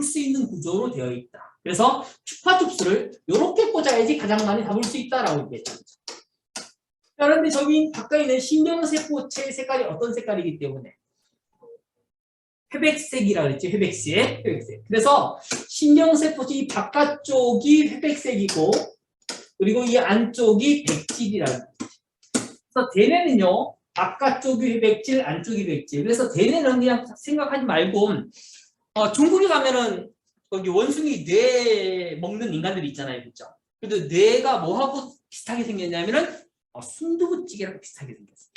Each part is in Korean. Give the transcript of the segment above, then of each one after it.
수 있는 구조로 되어 있다. 그래서 주파특수를 이렇게 꽂아야지 가장 많이 잡을 수 있다라고 얘기했죠. 그런데 저기 바깥에 있는 신경세포체의 색깔이 어떤 색깔이기 때문에 회백색이라고 했지. 회백색. 그래서 신경세포체 이 바깥쪽이 회백색이고 그리고 이 안쪽이 백질이라고. 그래서 대뇌는요. 바깥쪽이 회백질, 안쪽이 백질. 그래서 대뇌는 그냥 생각하지 말고 중국에 가면은 거기 원숭이 뇌 먹는 인간들이 있잖아요. 그렇죠? 그래도 뇌가 뭐하고 비슷하게 생겼냐면은 순두부찌개랑 비슷하게 생겼어요.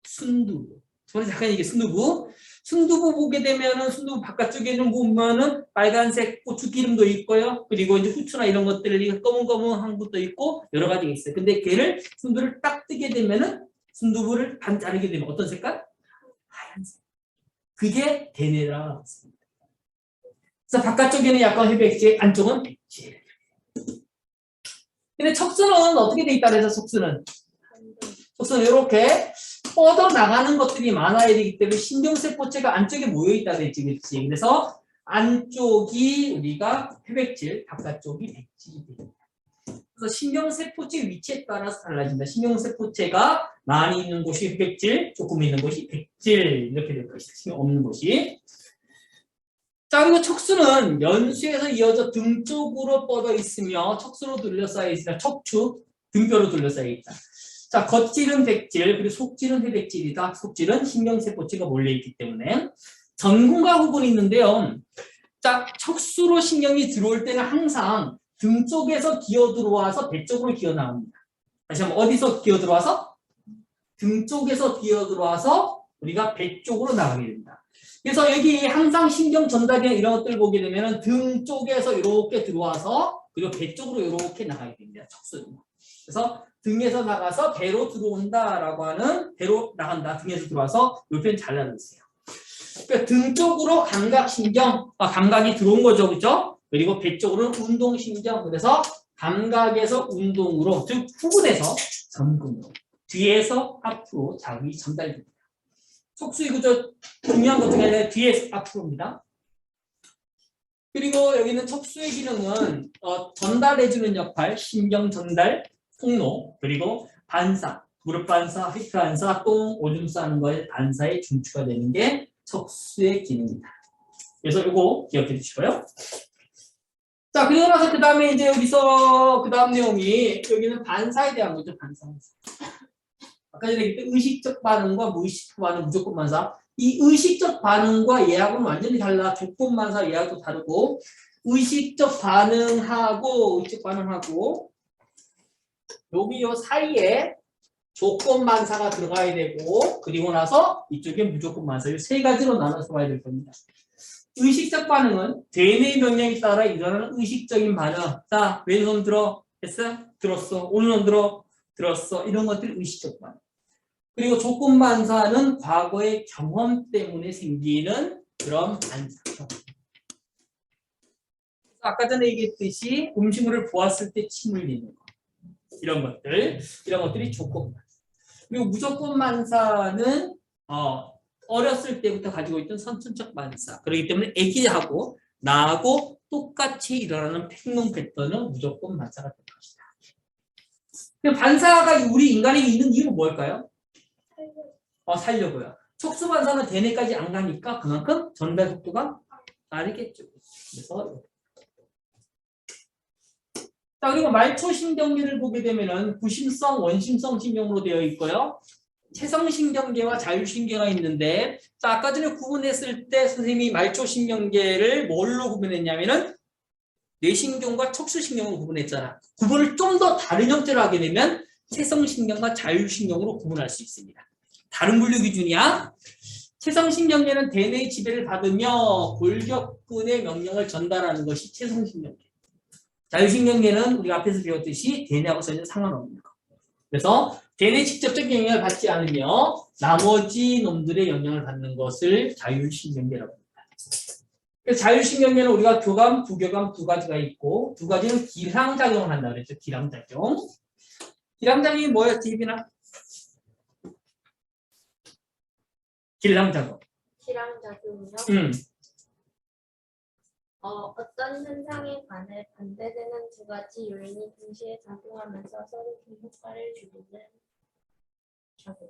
순두부. 저번에 잠깐 얘기해 순두부. 순두부 보게 되면은 순두부 바깥쪽에는 보면은 빨간색 고추 기름도 있고요. 그리고 이제 후추나 이런 것들이 검은검은한 것도 있고 여러 가지가 있어요. 근데 걔를 순두부를 딱 뜨게 되면은 순두부를 반 자르게 되면 어떤 색깔? 하얀색. 그게 대뇌라고 했습니다. 그래서 바깥쪽에는 약간 회백질, 안쪽은 백질. 근데 척수는 어떻게 돼 있다 그래서 척수는 이렇게 뻗어 나가는 것들이 많아야 되기 때문에 신경세포체가 안쪽에 모여 있다 그랬지, 그렇지? 그래서 안쪽이 우리가 회백질, 바깥쪽이 백질이 됩니다. 그래서 신경세포체 위치에 따라서 달라진다. 신경세포체가 많이 있는 곳이 회백질, 조금 있는 곳이 백질 이렇게 될 것이다. 없는 곳이. 자, 그리고 척수는 연수에서 이어져 등 쪽으로 뻗어 있으며 척수로 둘러싸여 있으며 척추, 등뼈로 둘러싸여 있다. 자, 겉질은 백질, 그리고 속질은 회백질이다. 속질은 신경세포체가 몰려있기 때문에. 전근과 후근이 있는데요. 자, 척수로 신경이 들어올 때는 항상 등 쪽에서 기어 들어와서 배 쪽으로 기어 나옵니다. 다시 한번 어디서 기어 들어와서? 등 쪽에서 기어 들어와서 우리가 배 쪽으로 나가게 됩니다. 그래서 여기 항상 신경 전달이나 이런 것들을 보게 되면 등 쪽에서 이렇게 들어와서 그리고 배 쪽으로 이렇게 나가게 됩니다. 척수는. 그래서 등에서 나가서 배로 들어온다라고 하는 배로 나간다. 등에서 들어와서 이 표현 잘 알아두세요. 그러니까 등 쪽으로 감각신경, 감각이 들어온 거죠. 그죠? 그리고 배 쪽으로는 운동신경. 그래서 감각에서 운동으로, 즉 후근에서 전근으로, 뒤에서 앞으로 자극이 전달됩니다. 척수의 구조 중요한 것 중에 하나는 뒤에서 앞으로입니다. 그리고 여기는 척수의 기능은 전달해주는 역할, 신경 전달, 통로, 그리고 반사, 무릎 반사, 히프 반사, 똥, 오줌 싸는 거에 반사에 중추가 되는 게 척수의 기능입니다. 그래서 이거 기억해 주시고요. 자, 그리고 나서 그 다음에 이제 여기서 그 다음 내용이 여기는 반사에 대한 거죠, 반사. 아까 전에 얘기했던 의식적 반응과 무의식적 반응, 무조건 반사. 이 의식적 반응과 예학은 완전히 달라. 조건 반사 예학도 다르고 의식적 반응하고 의식적 반응하고 여기 요 사이에 조건 반사가 들어가야 되고 그리고 나서 이쪽에 무조건 반사. 이 세 가지로 나눠서 봐야 될 겁니다. 의식적 반응은 대뇌의 명령에 따라 일어나는 의식적인 반응. 자, 왼손 들어 했어? 들었어. 오른손 들어 들었어. 이런 것들이 의식적 반응. 그리고 조건 반사는 과거의 경험 때문에 생기는 그런 반사. 아까 전에 얘기했듯이 음식물을 보았을 때 침을 흘리는 거. 이런 것들이 조건 반사. 그리고 무조건 반사는 어렸을 때부터 가지고 있던 선천적 반사. 그렇기 때문에 아기하고 나하고 똑같이 일어나는 팽농 패턴은 무조건 반사가 될 것이다. 반사가 우리 인간에게 있는 이유는 뭘까요? 살려고요. 척수 반사는 대뇌까지 안 가니까 그만큼 전달 속도가 빠르겠죠. 그래서 자, 그리고 말초신경계를 보게 되면은 구심성, 원심성 신경으로 되어 있고요. 체성신경계와 자율신경계가 있는데, 자, 아까 전에 구분했을 때 선생님이 말초신경계를 뭘로 구분했냐면은 뇌신경과 척수신경으로 구분했잖아. 구분을 좀 더 다른 형태로 하게 되면 체성신경과 자율신경으로 구분할 수 있습니다. 다른 분류 기준이야. 체성신경계는 대뇌의 지배를 받으며 골격근의 명령을 전달하는 것이 체성신경계. 자율신경계는 우리가 앞에서 배웠듯이 대뇌하고 전혀 상관없는 거. 그래서 대뇌 직접적 영향을 받지 않으며 나머지 놈들의 영향을 받는 것을 자율신경계라고 합니다. 그래서 자율신경계는 우리가 교감, 부교감 두 가지가 있고 두 가지는 기량작용을 한다 그랬죠. 기량작용. 기량작용이 뭐였지, 희빈아? 기량작용. 기량작용이요? 어떤 현상에 관해 반대되는 두 가지 요인이 동시에 작용하면서 서로 비효과를 주는 작용.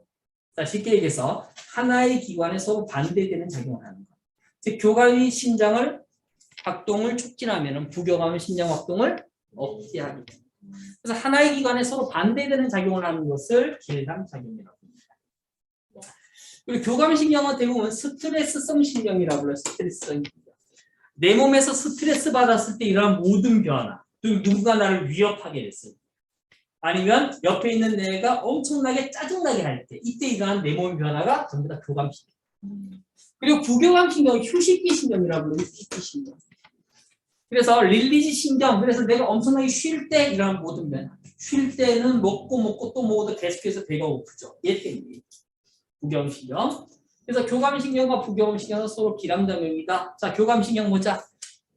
자, 쉽게 얘기해서 하나의 기관에 서로 반대되는 작용을 하는 거. 즉 교감이 심장을 활동을 촉진하면 부교감은 심장 활동을 억제하게 됩니다. 그래서 하나의 기관에 서로 반대되는 작용을 하는 것을 길감작용이라고 합니다. 그리고 교감신경은 대부분 스트레스성 신경이라고 불러요. 스트레스성 신경. 내 몸에서 스트레스 받았을 때 일어나는 모든 변화, 누군가 나를 위협하게 됐을 때, 아니면 옆에 있는 애가 엄청나게 짜증나게 할 때, 이때 일어나는 내 몸의 변화가 전부 다 교감신경. 그리고 부교감신경은 휴식기 신경이라고 불러요. 휴식기 신경. 그래서 릴리즈 신경, 그래서 내가 엄청나게 쉴 때 일어나는 모든 변화. 쉴 때는 먹고 또 먹어도 계속해서 배가 고프죠. 얘 때문에. 부교감신경. 그래서 교감신경과 부교감신경은 서로 기람작용이다. 자, 교감신경 보자.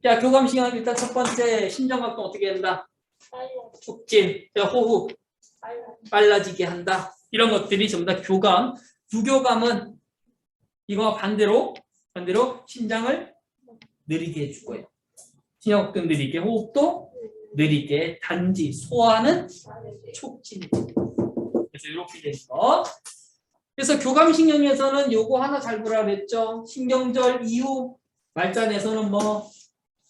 자, 교감신경은 일단 첫 번째 심장활동 어떻게 한다? 촉진, 호흡 빨라지게 한다. 이런 것들이 전부 다 교감. 부교감은 이거와 반대로 심장을 느리게 해주고요. 심장도 느리게, 호흡도 느리게, 단지 소화는 촉진. 그래서 이렇게 되는 거. 그래서 교감신경에서는 요거 하나 잘 보라 그랬죠. 신경절 이후 말단에서는 뭐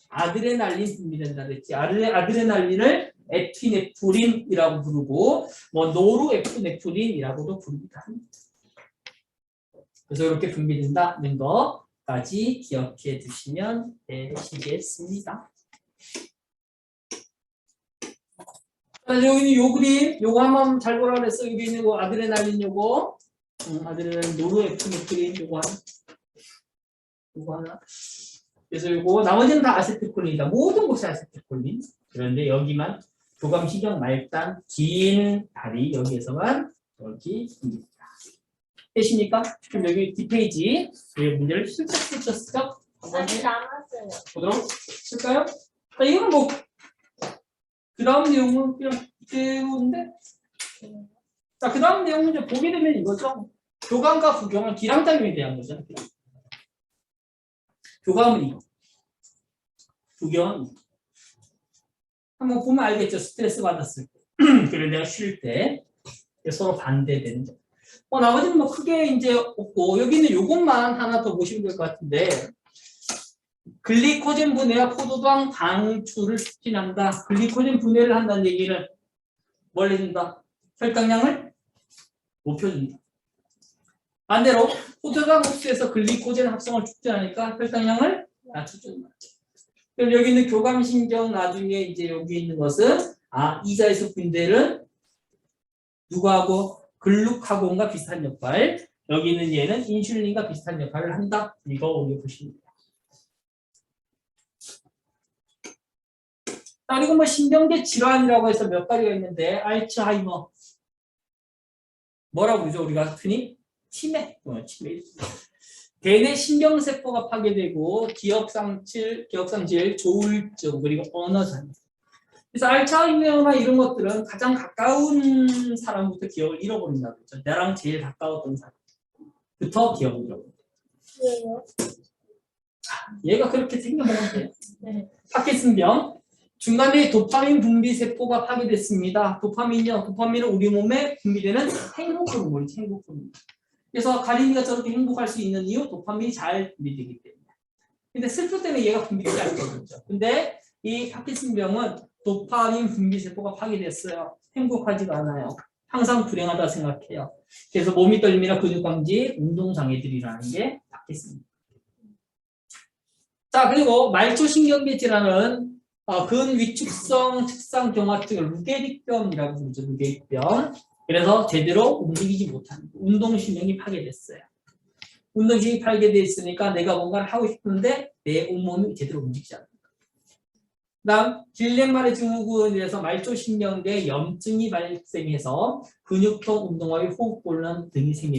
아드레날린 분비된다 그랬지. 아드레날린을 에피네프린이라고 부르고 뭐 노르에피네프린이라고도 부릅니다. 그래서 이렇게 분비된다는 거까지 기억해 두시면 되시겠습니다. 여기는 요 그림, 요거 한번 잘 보라 그랬어. 여기 있는 거 아드레날린 요거. 아드레날린 노르에피네프린 요거 하나. 그래서 요거 나머지는 다 아세틸콜린이다. 모든 곳이 아세틸콜린. 그런데 여기만 교감신경 말단 긴 다리 여기에서만 여기 있습니다. 되십니까? 그럼 여기 뒷페이지 문제를 슬쩍 아직 남았어요. 보도록 할까요? 자, 이건 뭐 그 다음 내용은 그냥 배우는데 자, 그 다음 내용은 이제 보게 되면 이거죠. 교감과 부교감은 기량작용에 대한 거죠. 교감은 이거. 부교감은 이거. 한번 보면 알겠죠. 스트레스 받았을 때. 그리고 내가 쉴 때 서로 반대되는 점. 나머지는 뭐 크게 이제 없고 여기는 요것만 하나 더 보시면 될 것 같은데 글리코젠 분해와 포도당 방출을 촉진한다. 글리코젠 분해를 한다는 얘기는 뭘 해준다? 혈당량을 높여준다. 반대로 포도당 흡수에서 글리코젠 합성을 촉진하니까 혈당량을 낮춰준다. 그럼 여기 있는 교감신경 나중에 이제 여기 있는 것은 이자이소 분대는 누구하고 글루카곤과 비슷한 역할. 여기 있는 얘는 인슐린과 비슷한 역할을 한다. 이거 오늘 보시면 돼요. 그리고 뭐 신경계 질환이라고 해서 몇 가지가 있는데 알츠하이머 뭐라고 그러죠? 우리가 흔히 치매. 대뇌 신경세포가 파괴되고 기억상실, 조울증 그리고 언어장애. 그래서 알츠하이머나 이런 것들은 가장 가까운 사람부터 기억을 잃어버린다고 했죠. 나랑 제일 가까웠던 사람부터 기억을 잃어버린다. 왜요? 얘가 그렇게 생겨먹으면 돼요. 네. 파킨슨병. 중간에 도파민 분비 세포가 파괴됐습니다. 도파민은 우리 몸에 분비되는 행복 호르몬이죠. 행복 호르몬. 그래서 가린이가 저렇게 행복할 수 있는 이유 도파민이 잘 분비되기 때문에. 근데 슬플 때는 얘가 분비되지 않거든요. 근데 이 파킨슨병은 도파민 분비 세포가 파괴됐어요. 행복하지가 않아요. 항상 불행하다 생각해요. 그래서 몸이 떨림이나 근육 감지, 운동 장애들이라는 게 파킨슨병. 자, 그리고 말초신경계 질환은 근위축성 측상 경화증을 루게릭병이라고 부르죠. 루게릭병. 그래서 제대로 움직이지 못하는 운동신경이 파괴됐어요. 운동신경이 파괴되어 있으니까 내가 뭔가를 하고 싶은데 내 온몸이 제대로 움직이지 않는다. 다음 길렌마르 증후군에서 말초신경계에 염증이 발생해서 근육통, 운동화비, 호흡곤란 등이 생기는